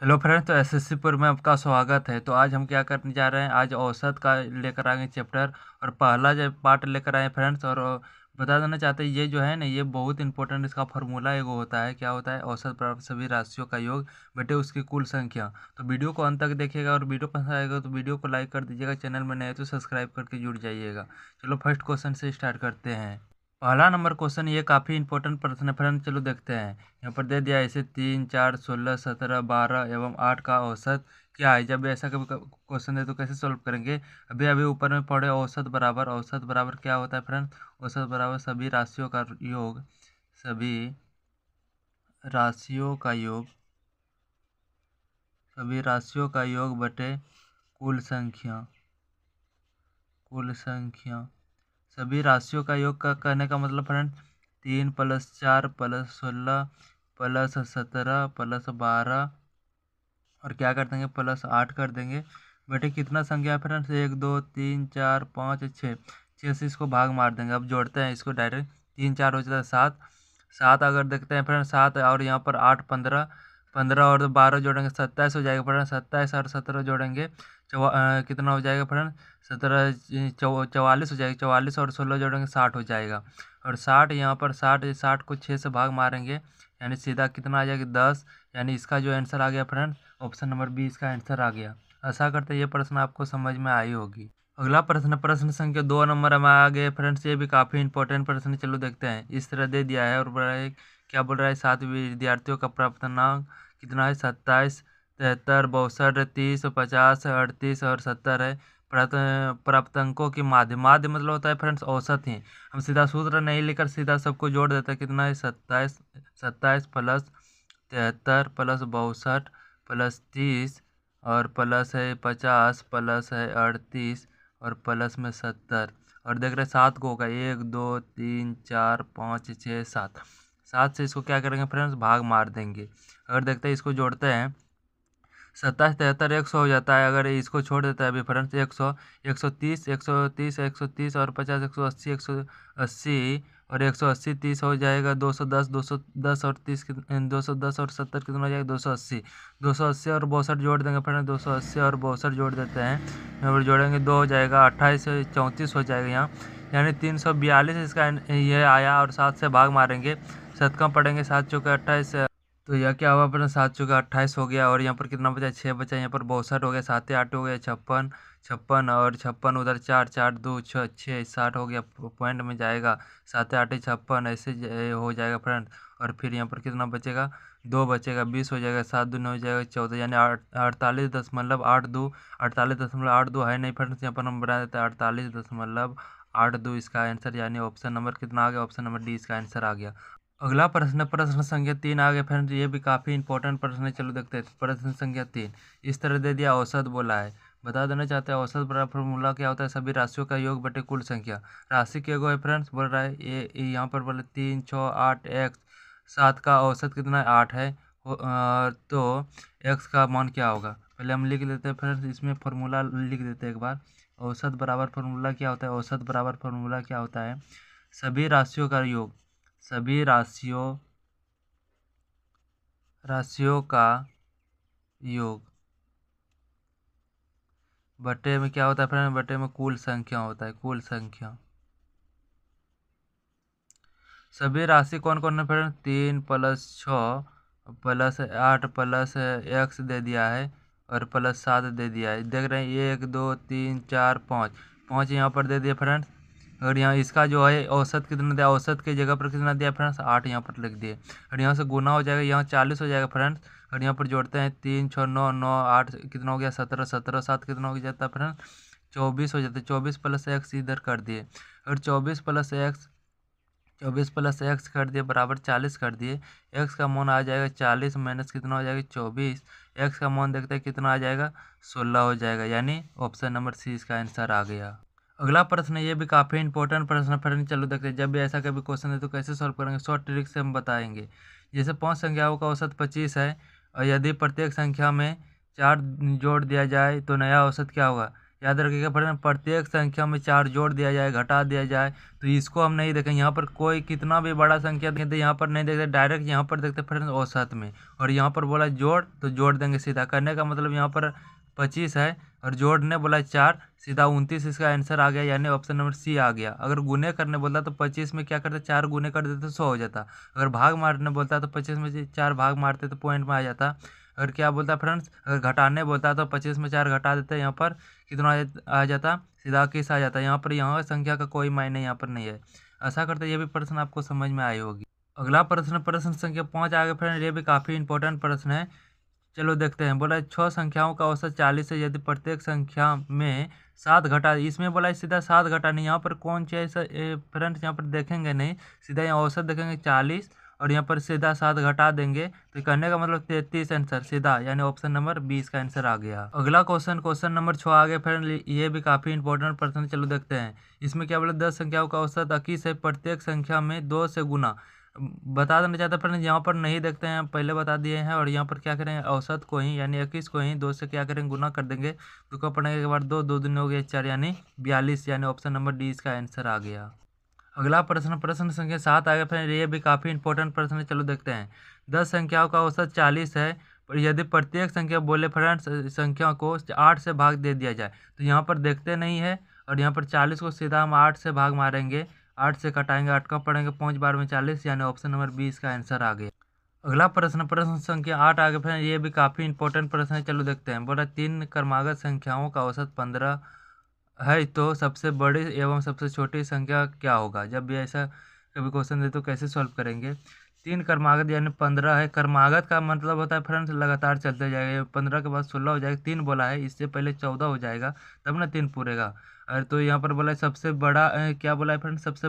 Hello friends, तो SSC में आपका स्वागत है। तो आज हम क्या करने जा रहे हैं, आज औसत का लेकर आएंगे चैप्टर और पहला जो पार्ट लेकर आए फ्रेंड्स। और बता देना चाहते हैं, ये जो है ना, ये बहुत इंपॉर्टेंट, इसका फार्मूला एगो होता है। क्या होता है? औसत बराबर सभी राशियों का योग बटे उसकी कुल संख्या। तो वीडियो को अंत तक देखिएगा और वीडियो पसंद आएगा तो वीडियो को लाइक कर दीजिएगा। चैनल में नए हैं तो सब्सक्राइब करके जुड़ जाइएगा। चलो फर्स्ट क्वेश्चन से स्टार्ट करते हैं। पहला नंबर क्वेश्चन, ये काफ़ी इंपॉर्टेंट प्रश्न है फ्रेंड। चलो देखते हैं। यहाँ पर दे दिया ऐसे 3, 4, 16, 17, 12 एवं 8 का औसत क्या है। जब ऐसा कभी क्वेश्चन है तो कैसे सॉल्व करेंगे। अभी अभी ऊपर में पढ़े औसत बराबर क्या होता है फ्रेंड। औसत बराबर सभी राशियों का योग, सभी राशियों का योग, सभी राशियों का योग बटे कुल संख्या, कुल संख्या। सभी राशियों का योग का कहने का मतलब फ्रेंड 3 + 4 + 16 + 17 + 12 और क्या कर देंगे +8 कर देंगे बेटे कितना संख्या है फ्रेंड्स 1 2 3 4 5 6। 6 से इसको भाग मार देंगे। अब जोड़ते हैं इसको डायरेक्ट। 3 4 हो जाता है 7। 7 अगर देखते हैं फ्रेंड्स 7 और यहाँ पर 8 15, 15 और 12 जोड़ेंगे 27 हो जाएगा फ्रेंड। 27 और 17 जोड़ेंगे कितना हो जाएगा फ्रेंड 17 44 हो जाएगा। 44 और 16 जोड़ेंगे 60 हो जाएगा। और 60 यहाँ पर 60 को 6 से भाग मारेंगे यानी सीधा कितना आ जाएगा 10। यानी इसका जो आंसर आ गया फ्रेंड ऑप्शन नंबर बी इसका आंसर आ गया। आशा करते हैं ये प्रश्न आपको समझ में आई होगी। अगला प्रश्न, प्रश्न संख्या 2 नंबर में आ गए फ्रेंड्स। ये भी काफ़ी इंपॉर्टेंट प्रश्न, चलो देखते हैं। इस तरह दे दिया है और बोल रहा है, क्या बोल रहा है, 7 विद्यार्थियों का प्राप्तांक कितना है 27, 73, 62, 30, 50, 38 और 70 है। प्राप्तांकों की माध्य मतलब होता है फ्रेंड्स औसत ही। हम सीधा सूत्र नहीं लेकर सीधा सबको जोड़ देते हैं। कितना है 27, 27 + 73 + 62 + 30 और प्लस है 50 प्लस है 38 और प्लस में 70। और देख रहे 7 को होगा 1 2 3 4 5 6 7। 7 से इसको क्या करेंगे फ्रेंड्स भाग मार देंगे। अगर देखते हैं इसको जोड़ते हैं 27 73 100 हो जाता है। अगर इसको छोड़ देता है अभी फ्रेंड्स 100, 130, 130, 130 और 50, 180, 180 और 180 30 हो जाएगा 210, 210 और 30 210 और 70 कितना हो जाएगा 280। 280 और 62 जोड़ देंगे फ्रेंड्स 280 और 62 जोड़ देते हैं। यहाँ पर जोड़ेंगे 2 हो जाएगा 28 से 34 हो जाएगा यहाँ। यानी 342 इसका ये आया। और 7 से भाग मारेंगे, 7 कम पड़ेंगे 7 चौके 28। तो यह क्या हुआ अपना 7 चौके 28 हो गया। और यहाँ पर कितना बचा 6 बचा। यहाँ पर 62 हो गया, 7 8 हो गया 56, 56 और 56 उधर 4 4 2 6 6 60 हो गया। पॉइंट में जाएगा 7 8 56 ऐसे हो जाएगा फ्रेंड। और फिर यहाँ पर कितना बचेगा 2 बचेगा 20 हो जाएगा। 7 दूनी हो जाएगा 14 यानी 48.82 48.82 है नहीं फ्रेंड्स। यहाँ पर हम बना देते हैं 48.82 इसका आंसर। यानी ऑप्शन नंबर कितना आ गया, ऑप्शन नंबर डी इसका आंसर आ गया। अगला प्रश्न, प्रश्न संख्या 3 आ गया फ्रेंड। ये भी काफ़ी इंपॉर्टेंट प्रश्न है, चलो देखते हैं। प्रश्न संख्या 3 इस तरह दे दिया, औसत बोला है। बता देना चाहते हैं औसत बराबर फॉर्मूला क्या होता है, सभी राशियों का योग बटे कुल संख्या। राशि के एगो है फ्रेंड्स, बोल रहा है ये यहाँ पर बोले 3 6 8 x 7 का औसत कितना है 8 है। तो x का मान क्या होगा पहले हम लिख लेते हैं फ्रेंड्स। इसमें फार्मूला लिख देते हैं एक बार। औसत बराबर फार्मूला क्या होता है, औसत बराबर फार्मूला क्या होता है, सभी राशियों का योग, सभी राशियों का योग बटे में क्या होता है फ्रेंड, बटे में कुल संख्या होता है, कुल संख्या। सभी राशि कौन कौन है फ्रेंड 3 + 6 + 8 + x दे दिया है और +7 दे दिया है। देख रहे हैं 1 2 3 4 5, 5 यहाँ पर दे दिया फ्रेंड्स। और यहाँ इसका जो है औसत कितना दिया, औसत की जगह पर कितना दिया फ्रेंड्स 8 यहाँ पर लिख दिए। और यहाँ से गुना हो जाएगा, यहाँ 40 हो जाएगा फ्रेंड्स। और यहाँ पर जोड़ते हैं 3 6 9 9 8 कितना हो गया 17, 17 7 कितना हो जाता है फ्रेंड्स 24 हो जाता है। 24 + x इधर कर दिए और 24 + x कर दिए बराबर 40 कर दिए। x का मान आ जाएगा 40 माइनस कितना हो जाएगा 24। x का मान देखते हैं कितना आ जाएगा 16 हो जाएगा। यानी ऑप्शन नंबर सी इसका आंसर आ गया। अगला प्रश्न, ये भी काफ़ी इंपॉर्टेंट प्रश्न फ्रेंड, चलो देखते हैं। जब भी ऐसा कभी क्वेश्चन है तो कैसे सॉल्व करेंगे, शॉर्ट ट्रिक से हम बताएंगे। जैसे 5 संख्याओं का औसत 25 है और यदि प्रत्येक संख्या में 4 जोड़ दिया जाए तो नया औसत क्या होगा। याद रखिएगा फ्रेंड, प्रत्येक संख्या में 4 जोड़ दिया जाए, घटा दिया जाए, तो इसको हम नहीं देखेंगे। यहाँ पर कोई कितना भी बड़ा संख्या देते यहाँ पर नहीं देखते, डायरेक्ट यहाँ पर देखते फ्रेंड औसत में। और यहाँ पर बोला जोड़, तो जोड़ देंगे सीधा। करने का मतलब यहाँ पर 25 है और जोड़ने बोला 4, सीधा 29 इसका आंसर आ गया, यानी ऑप्शन नंबर सी आ गया। अगर गुने करने बोलता तो 25 में क्या करते, 4 गुने कर देते तो 100 हो जाता। अगर भाग मारने बोलता तो 25 में से 4 भाग मारते तो पॉइंट में आ जाता। अगर क्या बोलता फ्रेंड्स, अगर घटाने बोलता तो 25 में 4 घटा देते, यहाँ पर कितना आ जाता, सीधा 21 आ जाता। यहाँ पर यहाँ संख्या का कोई मायने यहाँ पर नहीं है। ऐसा करते ये भी प्रश्न आपको समझ में आई होगी। अगला प्रश्न, प्रश्न संख्या 5 आगे फ्रेंड, ये भी काफ़ी इंपॉर्टेंट प्रश्न है। चलो देखते हैं। बोला 6 संख्याओं का औसत 40 है, यदि प्रत्येक संख्या में 7 घटा, इसमें बोला सीधा 7 घटा नहीं, यहाँ पर कौन सी ऐसा फ्रेंड्स यहाँ पर देखेंगे नहीं, सीधा यहाँ औसत देखेंगे 40 और यहाँ पर सीधा 7 घटा देंगे, तो कहने का मतलब 33 आंसर सीधा, यानी ऑप्शन नंबर 20 का आंसर आ गया। अगला क्वेश्चन, क्वेश्चन नंबर 6 आ गया फ्रेंड, ये भी काफ़ी इंपॉर्टेंट प्रश्न। चलो देखते हैं। इसमें क्या बोला, 10 संख्याओं का औसत 21 है, प्रत्येक संख्या में 2 से गुना। बता देना चाहता फ्रेंड, यहाँ पर नहीं देखते हैं, पहले बता दिए हैं। और यहाँ पर क्या करेंगे, औसत को ही यानी 21 को ही 2 से क्या करेंगे, गुना कर देंगे। तो क्या पढ़ने के बाद 2 दिन हो गए 4, यानी 42, यानी ऑप्शन नंबर डी इसका आंसर आ गया। अगला प्रश्न, प्रश्न संख्या 7 आ गया फ्रेंड, ये भी काफ़ी इंपॉर्टेंट प्रश्न है। चलो देखते हैं। 10 संख्याओं का औसत 40 है, पर यदि प्रत्येक संख्या बोले फ्रेंड्स संख्या को 8 से भाग दे दिया जाए, तो यहाँ पर देखते नहीं है। और यहाँ पर 40 को सीधा हम 8 से भाग मारेंगे, 8 से कटाएंगे, 8 का पढ़ेंगे 5 बार में 40, यानी ऑप्शन नंबर 20 का आंसर आ गया। अगला प्रश्न, प्रश्न संख्या 8 आगे फ्रेंड, ये भी काफ़ी इंपॉर्टेंट प्रश्न है। चलो देखते हैं। बोला 3 क्रमागत संख्याओं का औसत 15 है, तो सबसे बड़ी एवं सबसे छोटी संख्या क्या होगा। जब भी ऐसा कभी क्वेश्चन दे तो कैसे सॉल्व करेंगे। 3 क्रमागत यानी 15 है। क्रमागत का मतलब होता है फ्रेंड्स लगातार चलते जाएगा, 15 के बाद 16 हो जाएगा, 3 बोला है, इससे पहले 14 हो जाएगा, तब ना 3 पूरेगा। अरे तो यहाँ पर बोला है सबसे बड़ा क्या बोला है फ्रेंड्स, सबसे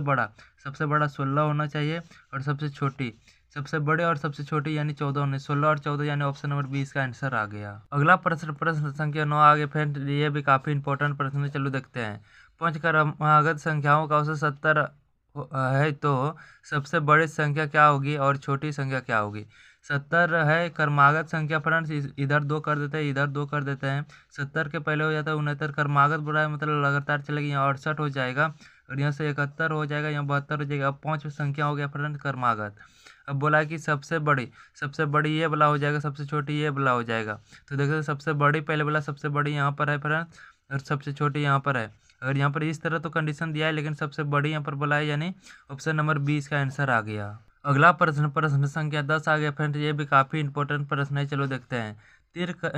बड़ा 16 होना चाहिए, और सबसे छोटी, सबसे बड़े और सबसे छोटी यानी 14 होने, 16 और 14, यानी ऑप्शन नंबर 20 का आंसर आ गया। अगला प्रश्न, प्रश्न संख्या 9 आगे फ्रेंड, ये भी काफ़ी इंपॉर्टेंट प्रश्न है। चलो देखते हैं। 5 क्रमागत संख्याओं का औसत 70 है, तो सबसे बड़ी संख्या क्या होगी और छोटी संख्या क्या होगी। 70 है क्रमागत संख्या फ्रेंड्स, इधर 2 कर देते हैं, इधर 2 कर देते हैं। 70 के पहले हो जाता है 69, क्रमागत बोला है मतलब लगातार चलेगी, यहाँ 68 हो जाएगा, और यहाँ से 71 हो जाएगा, यहाँ 72 हो जाएगा। अब 5 संख्या हो गया फ्रेंड क्रमागत। अब बोला है कि सबसे बड़ी ये वाला हो जाएगा, सबसे छोटी ये वाला हो जाएगा। तो देखो सबसे बड़ी पहले वाला, सबसे बड़ी यहाँ पर है फ्रेंड, और सबसे छोटी यहाँ पर है। अगर यहाँ पर इस तरह तो कंडीशन दिया है, लेकिन सबसे बड़ी यहाँ पर बोला है, यानी ऑप्शन नंबर 20 का आंसर आ गया। अगला प्रश्न, प्रश्न संख्या 10 आ गया फ्रेंड, ये भी काफ़ी इंपॉर्टेंट प्रश्न है। चलो देखते हैं।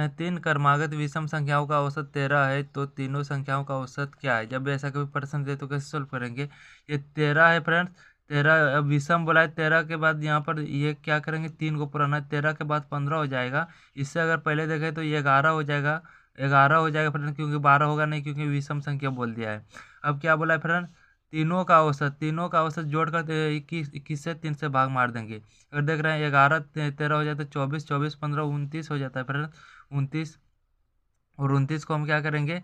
3 क्रमागत विषम संख्याओं का औसत 13 है, तो तीनों संख्याओं का औसत क्या है। जब ऐसा कोई प्रश्न दे तो कैसे सोल्व करेंगे। ये 13 है फ्रेंड्स, 13 विषम बोला है, 13 के बाद यहाँ पर ये क्या करेंगे, 3 को पुराना है, 13 के बाद 15 हो जाएगा। इससे अगर पहले देखें तो ये 11 हो जाएगा, 11 हो जाएगा फ्रेंड, क्योंकि 12 होगा नहीं, क्योंकि विषम संख्या बोल दिया है। अब क्या बोला है फ्रेंड, तीनों का औसत जोड़कर 21 से 3 से भाग मार देंगे। अगर देख रहे हैं 11 13 हो जाता है 24, 24 15 29 हो जाता है फ्रेंड, 29, और 29 को हम क्या करेंगे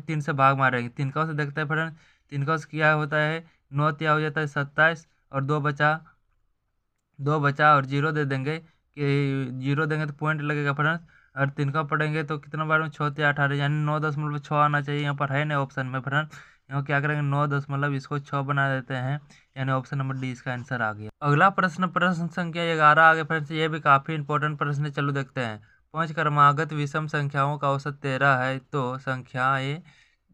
3 से भाग मारेंगे। 3 का औसत देखते हैं फ्रेंड, 3 का औसत क्या होता है 9 क्या हो जाता है 27, और 2 बचा और 0 दे देंगे, कि 0 देंगे तो पॉइंट लगेगा फ्रेंड्स। और 3 का पढ़ेंगे तो कितना बार में 6 या 18, यानी 9.6 आना चाहिए। यहाँ पर है नहीं ऑप्शन में फ्रेंड, यहाँ क्या करेंगे 9 दशमलव इसको 6 बना देते हैं, यानी ऑप्शन नंबर डी इसका आंसर आ गया। अगला प्रश्न, प्रश्न संख्या 11 आ गया फ्रेंड्स, ये भी काफ़ी इंपॉर्टेंट प्रश्न है। चलो देखते हैं। 5 क्रमागत विषम संख्याओं का औसत 13 है, तो संख्याएं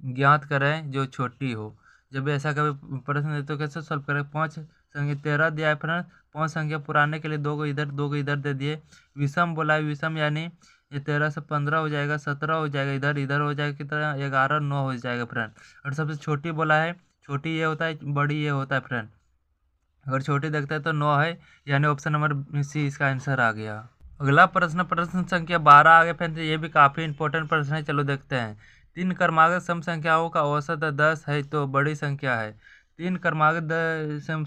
ज्ञात करें जो छोटी हो। जब ऐसा कभी प्रश्न दे तो कैसे सॉल्व करें। 5 संख्या 13 दिया है फ्रेंड, 5 संख्या पुराने के लिए 2 को इधर 2 को इधर दे दिए। विषम बोला है, विषम यानी ये 13 से 15 हो जाएगा, 17 हो जाएगा, इधर इधर हो जाएगा, कितना 11 9 हो जाएगा फ्रेंड। और सबसे छोटी बोला है, छोटी ये होता है, बड़ी ये होता है फ्रेंड। अगर छोटी देखते हैं तो 9 है, यानी ऑप्शन नंबर सी इसका आंसर आ गया। अगला प्रश्न, प्रश्न संख्या 12 आ गया फ्रेंड, ये भी काफ़ी इंपॉर्टेंट प्रश्न है। चलो देखते हैं। 3 क्रमागत सम संख्याओं का औसत 10 है, तो बड़ी संख्या है। 3 क्रमागत सम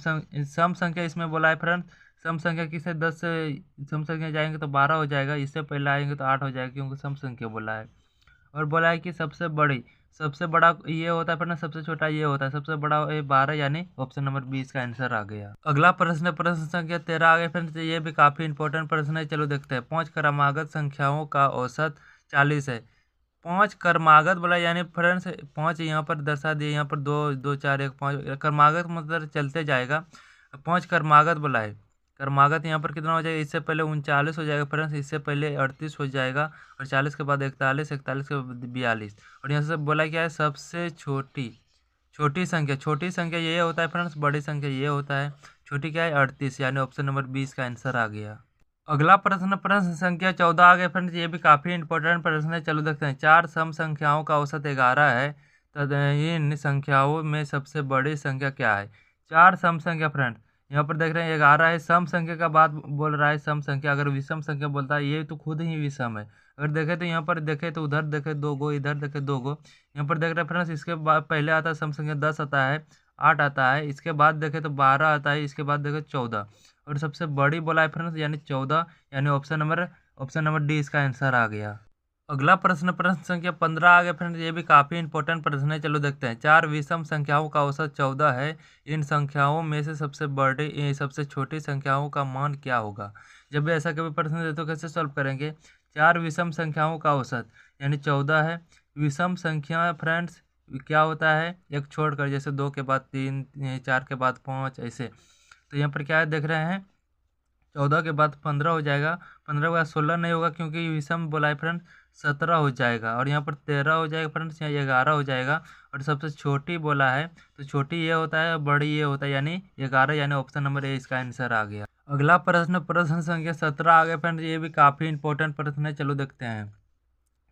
संख्या इसमें बोला है फ्रेंड, सम संख्या किसे 10 से सम संख्या जाएंगे तो 12 हो जाएगा, इससे पहले आएंगे तो 8 हो जाएगा, क्योंकि सम संख्या बोला है। और बोला है कि सबसे बड़ा ये होता है, पर ना सबसे छोटा ये होता है, सबसे बड़ा 12, यानी ऑप्शन नंबर 20 का आंसर आ गया। अगला प्रश्न, प्रश्न संख्या 13 आ गया फ्रेंड्स, ये भी काफ़ी इंपॉर्टेंट प्रश्न है। चलो देखते हैं। 5 क्रमागत संख्याओं का औसत 40 है, 5 क्रमागत बोला, यानी फ्रेंड्स 5 यहाँ पर दर्शा दिए, यहाँ पर 2 2 4 1 5 क्रमागत मतलब चलते जाएगा। 5 क्रमागत बोला है। क्रमागत यहाँ पर कितना हो जाएगा, इससे पहले 39 हो जाएगा फ्रेंड्स, इससे पहले 38 हो जाएगा, और 40 के बाद 41, 41 के बाद 42। और यहाँ से बोला क्या है, सबसे छोटी संख्या। छोटी संख्या ये होता है फ्रेंड्स, बड़ी संख्या ये होता है। छोटी क्या है, 38, यानी ऑप्शन नंबर 20 का आंसर आ गया। अगला प्रश्न, प्रश्न संख्या 14 आ गया फ्रेंड्स, ये भी काफी इंपॉर्टेंट प्रश्न है। चलो देखते हैं। 4 सम संख्याओं का औसत 11 है, तो इन संख्याओं में सबसे बड़ी संख्या क्या है। 4 सम संख्या फ्रेंड्स, यहाँ पर देख रहे हैं 11 है। सम संख्या का बात बोल रहा है, सम संख्या। अगर विषम संख्या बोलता है, ये तो खुद ही विषम है। अगर देखे तो यहाँ पर देखे तो उधर देखे 2 गो, इधर देखे 2 गो। यहाँ पर देख रहे हैं फ्रेंड्स, इसके बाद पहले आता है सम संख्या 10 आता है, 8 आता है, इसके बाद देखे तो 12 आता है, इसके बाद देखे 14, और सबसे बड़ी बोला है फ्रेंड्स, यानी 14, यानी ऑप्शन नंबर डी इसका आंसर आ गया। अगला प्रश्न, प्रश्न संख्या 15 आ गया फ्रेंड्स, ये भी काफी इंपॉर्टेंट प्रश्न है। चलो देखते हैं। 4 विषम संख्याओं का औसत 14 है, इन संख्याओं में से सबसे छोटी संख्याओं का मान क्या होगा। जब भी ऐसा कभी प्रश्न दे तो कैसे सॉल्व करेंगे। 4 विषम संख्याओं का औसत यानी 14 है। विषम संख्या फ्रेंड्स क्या होता है, एक छोड़कर, जैसे 2 के बाद 3, 4 के बाद 5, ऐसे। तो यहाँ पर क्या है देख रहे हैं, 14 के बाद 15 हो जाएगा, 15 के बाद 16 नहीं होगा क्योंकि विषम बोला है फ्रेंड, 17 हो जाएगा, और यहाँ पर 13 हो जाएगा फ्रेंड्स, यहाँ 11 हो जाएगा। और सबसे छोटी बोला है, तो छोटी ये होता है, बड़ी ये होता है, यानी 11, यानी ऑप्शन नंबर ए इसका आंसर आ गया। अगला प्रश्न, प्रश्न संख्या 17 आ गया फ्रेंड्स, ये भी काफ़ी इंपॉर्टेंट प्रश्न है। चलो देखते हैं।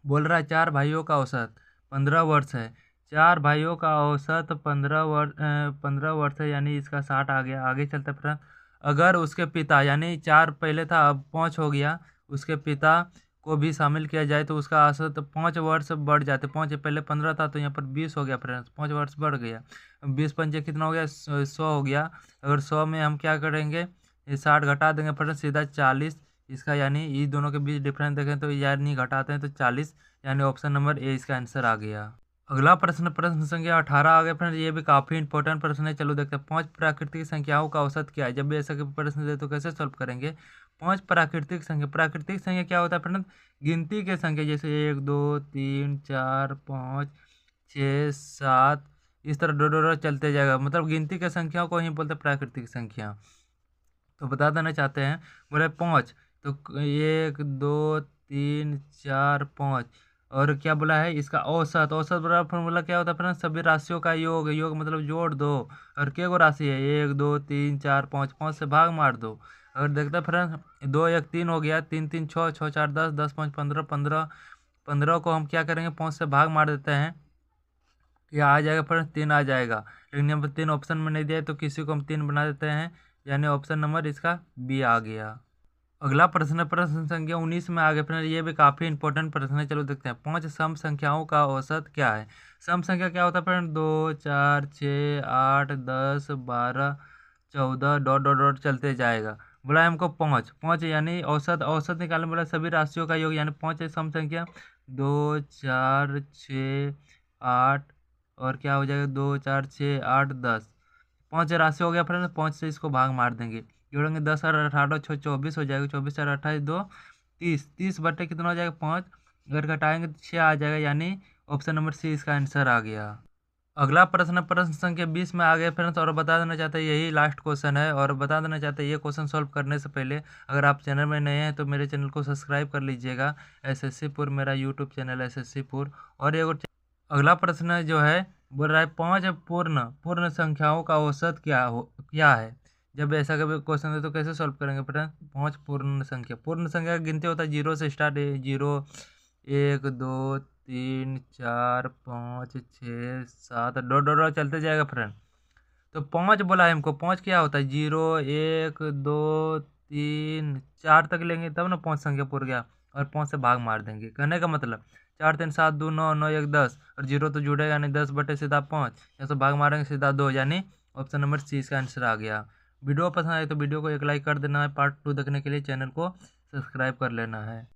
बोल रहा है 4 भाइयों का औसत 15 वर्ष है। 4 भाइयों का औसत 15 वर्ष है, यानी इसका 60 आ गया। आगे चलते फ्रेंड। अगर उसके पिता, यानी 4 पहले था, अब 5 हो गया, उसके पिता को भी शामिल किया जाए तो उसका औसत 5 वर्ष बढ़ जाते। 5 पहले 15 था, तो यहाँ पर 20 हो गया फ्रेंड्स, 5 वर्ष बढ़ गया। 20 पंचे कितना हो गया, 100 हो गया। अगर 100 में हम क्या करेंगे, ये 60 घटा देंगे फ्रेंड्स, सीधा 40 इसका, यानी ये दोनों के बीच डिफरेंस देखें तो यानी घटाते हैं तो 40, यानी ऑप्शन नंबर ए इसका आंसर आ गया। अगला प्रश्न, प्रश्न संख्या 18 आ गया फ्रेंड्स, ये भी काफी इंपॉर्टेंट प्रश्न है। चलो देखते हैं। 5 प्राकृतिक संख्याओं का औसत क्या है। जब भी ऐसा प्रश्न दे तो कैसे सॉल्व करेंगे। 5 प्राकृतिक संख्या। प्राकृतिक संख्या क्या होता है फ्रेंड्स, गिनती के संख्या, जैसे 1 2 3 4 5 6 7, इस तरह डो चलते जाएगा, मतलब गिनती के संख्याओं को ही बोलते हैं प्राकृतिक संख्या। तो बता देना चाहते हैं, बोले 5, तो 1 2 3 4 5, और क्या बोला है इसका औसत। औसत बड़ा फॉर्मूला क्या होता है फ्रेंड्स, सभी राशियों का योग। योग मतलब जोड़ दो, और क्या गो राशि है, 1 2 3 4 5, 5 से भाग मार दो। अगर देखते हैं फ्रेंड्स, 2 1 3 हो गया, 3 3 6, 6 4 10, 10 5 15, 15 को हम क्या करेंगे, 5 से भाग मार देते हैं, या आ जाएगा फ्रेंड्स 3 आ जाएगा। लेकिन यहाँ पर 3 ऑप्शन में नहीं दिया है, तो किसी को हम 3 बना देते हैं, यानी ऑप्शन नंबर इसका बी आ गया। अगला प्रश्न, प्रश्न संख्या 19 में आ गया फ्रेंड, ये भी काफी इंपॉर्टेंट प्रश्न है। चलो देखते हैं। 5 सम संख्याओं का औसत क्या है। सम संख्या क्या होता है फ्रेंड, 2 4 6 8 10 12 14 डॉट डॉट डॉट चलते जाएगा। बोला है हमको 5 यानी औसत। औसत निकालने बोला सभी राशियों का योग, यानी 5 है सम संख्या। 2 4 6 8, और क्या हो जाएगा, 2 4 6 8 10, 5 राशि हो गया फ्रेंड। 5 से इसको भाग मार देंगे, जोड़ेंगे 10 और 18 6 24 हो जाएगा। 24 और 28 2 30, 30 बटे कितना हो जाएगा 5, अगर घटाएंगे तो 6 आ जाएगा, यानी ऑप्शन नंबर सी इसका आंसर आ गया। अगला प्रश्न, प्रश्न संख्या 20 में आ गया फ्रेंड्स, और बता देना चाहते हैं यही लास्ट क्वेश्चन है। और बता देना चाहते हैं ये क्वेश्चन सॉल्व करने से पहले अगर आप चैनल में नए हैं तो मेरे चैनल को सब्सक्राइब कर लीजिएगा। एसएससी पुर मेरा यूट्यूब चैनल एसएससी पुर। और ये अगला प्रश्न जो है, बोल रहा है 5 पूर्ण संख्याओं का औसत क्या है। जब ऐसा कभी क्वेश्चन है तो कैसे सॉल्व करेंगे फ्रेंड। 5 पूर्ण संख्या का गिनती होता है 0 से स्टार्ट है। 0 1 2 3 4 5 6 7 डॉट डॉट डॉट चलते जाएगा फ्रेंड। तो 5 बोला है हमको। 5 क्या होता है, 0 1 2 3 4 तक लेंगे तब ना 5 संख्या पूर गया, और 5 से भाग मार देंगे। कहने का मतलब 4 3 7 2 9 9 1 10, और 0 तो जुड़ेगा नहीं, 10 बटे सीधा 5, यहाँ से भाग मारेंगे सीधा 2, यानी ऑप्शन नंबर सी इसका आंसर आ गया। वीडियो पसंद आए तो वीडियो को एक लाइक कर देना है। पार्ट 2 देखने के लिए चैनल को सब्सक्राइब कर लेना है।